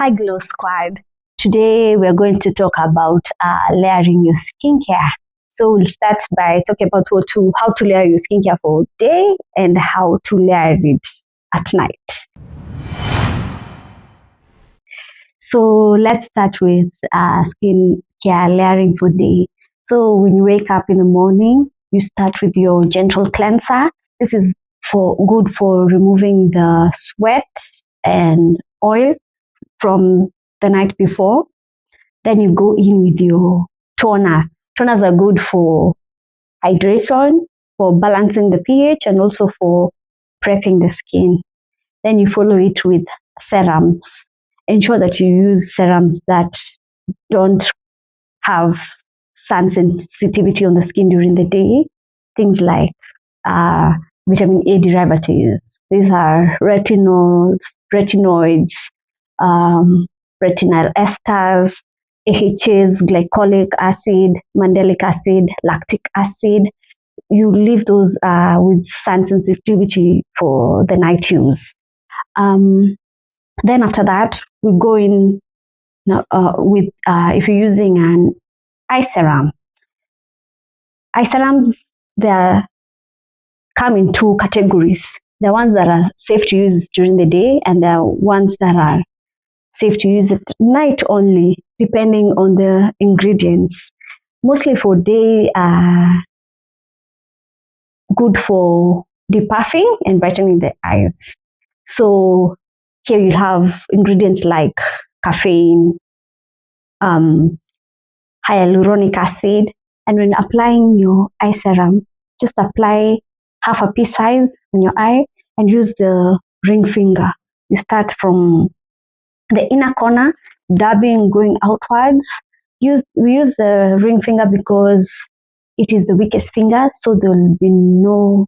Hi Glow Squad. Today we're going to talk about layering your skincare. So we'll start by talking about how to layer your skincare for day and how to layer it at night. So let's start with skincare layering for day. So when you wake up in the morning, you start with your gentle cleanser. This is good for removing the sweat and oil from the night before. Then you go in with your toner. Toners are good for hydration, for balancing the pH, and also for prepping the skin. Then you follow it with serums. Ensure that you use serums that don't have sun sensitivity on the skin during the day. Things like vitamin A derivatives. These are retinoids, retinol esters, AHAs, glycolic acid, mandelic acid, lactic acid. You leave those with sun sensitivity for the night use. Then after that, we go in with if you're using an eye serum. Eye serums, they come in two categories. The ones that are safe to use during the day, and the ones that are safe to use at night only, depending on the ingredients. Mostly for day, good for depuffing and brightening the eyes. So here you have ingredients like caffeine, hyaluronic acid, and when applying your eye serum, just apply half a pea size on your eye and use the ring finger. You start from the inner corner, dabbing going outwards. We use the ring finger because it is the weakest finger, so there will be no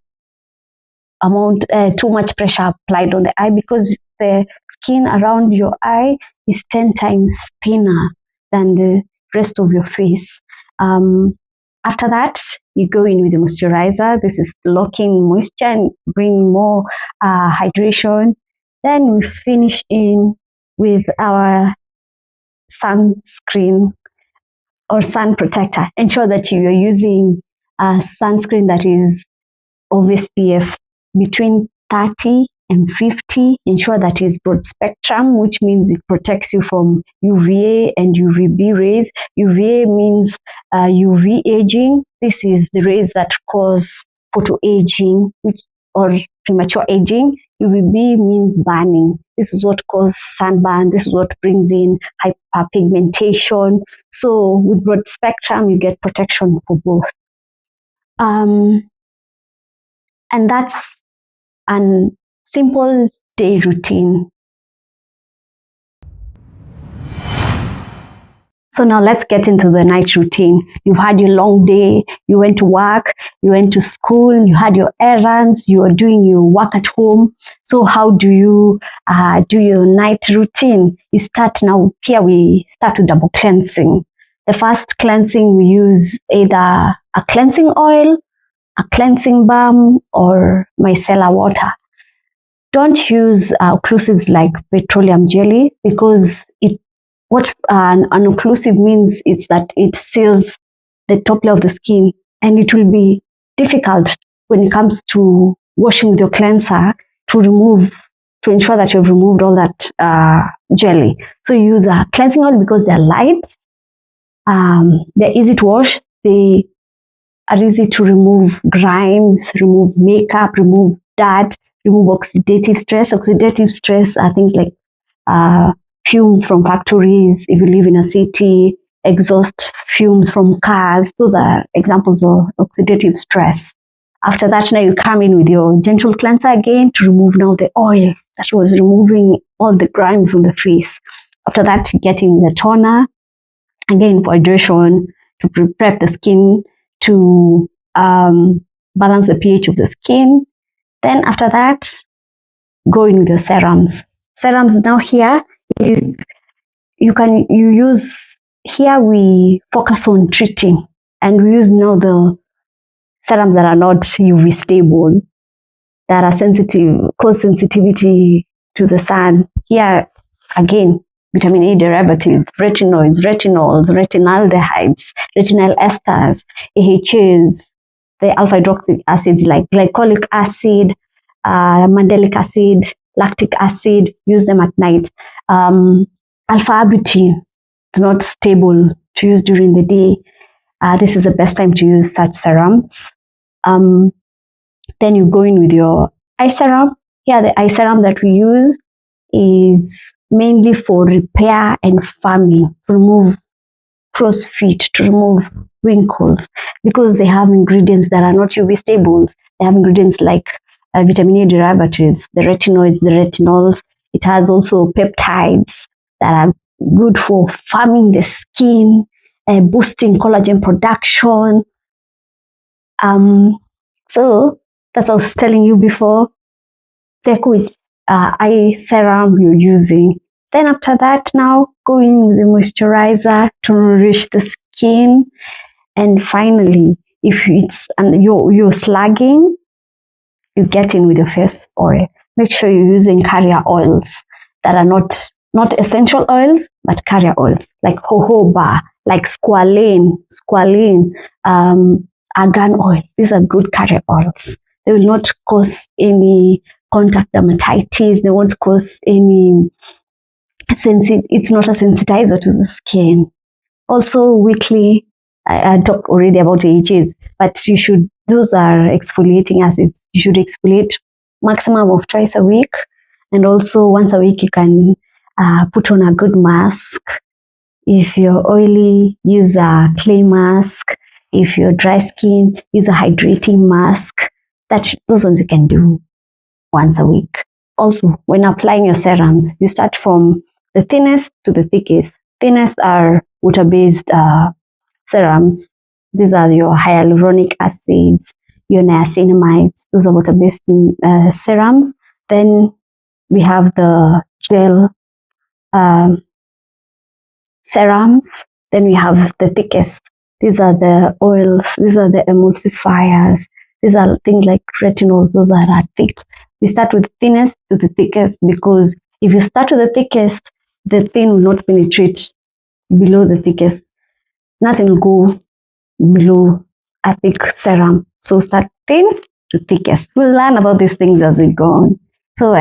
too much pressure applied on the eye, because the skin around your eye is 10 times thinner than the rest of your face. After that, you go in with the moisturizer. This is locking moisture and bring more hydration. Then we finish in with our sunscreen or sun protector. Ensure that you are using a sunscreen that is of SPF between 30 and 50. Ensure that is broad spectrum, which means it protects you from UVA and UVB rays. UVA means UV aging. This is the rays that cause photo aging or premature aging. UVB means burning. This is what causes sunburn. This is what brings in hyperpigmentation. So with broad spectrum, you get protection for both. And that's a simple day routine. So now let's get into the night routine. You've had your long day, you went to work, you went to school, you had your errands, you are doing your work at home. So how do you do your night routine? You start now, here we start with double cleansing. The first cleansing, we use either a cleansing oil, a cleansing balm, or micellar water. Don't use occlusives like petroleum jelly, because what an occlusive means is that it seals the top layer of the skin, and it will be difficult when it comes to washing with your cleanser to ensure that you've removed all that jelly. So you use a cleansing oil because they're light, they're easy to wash, they are easy to remove grimes, remove makeup, remove dirt, remove oxidative stress. Oxidative stress are things like fumes from factories, if you live in a city, exhaust fumes from cars. Those are examples of oxidative stress. After that, now you come in with your gentle cleanser again to remove now the oil that was removing all the grimes on the face. After that, get in the toner, again for hydration, to prep the skin, to balance the pH of the skin. Then after that, go in with your serums. Serums now here, here we focus on treating, and we use now the serums that are not UV stable, that are sensitive, cause sensitivity to the sun. Here again, vitamin A derivatives, retinoids, retinols, retinaldehydes, retinyl esters, AHAs, the alpha hydroxy acids like glycolic acid, mandelic acid, lactic acid. Use them at night. Alpha butene is not stable to use during the day. This is the best time to use such serums. Then you go in with your eye serum. Here, the eye serum that we use is mainly for repair and firming, to remove crow's feet, to remove wrinkles, because they have ingredients that are not UV stable. They have ingredients like vitamin A derivatives, the retinoids, the retinols. It has also peptides that are good for firming the skin, boosting collagen production. So that's what I was telling you before. Check with eye serum you're using. Then after that, now go in with the moisturizer to nourish the skin. And finally, if it's you're slugging, you get in with your face oil. Make sure you're using carrier oils that are not essential oils, but carrier oils like jojoba, like squalane, argan oil. These are good carrier oils. They will not cause any contact dermatitis. They won't cause any it's not a sensitizer to the skin. Also, weekly, I talked already about AHAs, but those are exfoliating acids. You should exfoliate maximum of twice a week. And also once a week, you can put on a good mask. If you're oily, use a clay mask. If you're dry skin, use a hydrating mask. Those ones you can do once a week. Also, when applying your serums, you start from the thinnest to the thickest. Thinnest are water-based serums. These are your hyaluronic acids, your niacinamides. Those are water-based serums. Then we have the gel serums. Then we have the thickest. These are the oils. These are the emulsifiers. These are things like retinols. Those are thick. We start with thinnest to the thickest, because if you start with the thickest, the thin will not penetrate below the thickest. Nothing will go below a thick serum. So start thin to thickest. We'll learn about these things as we go on. So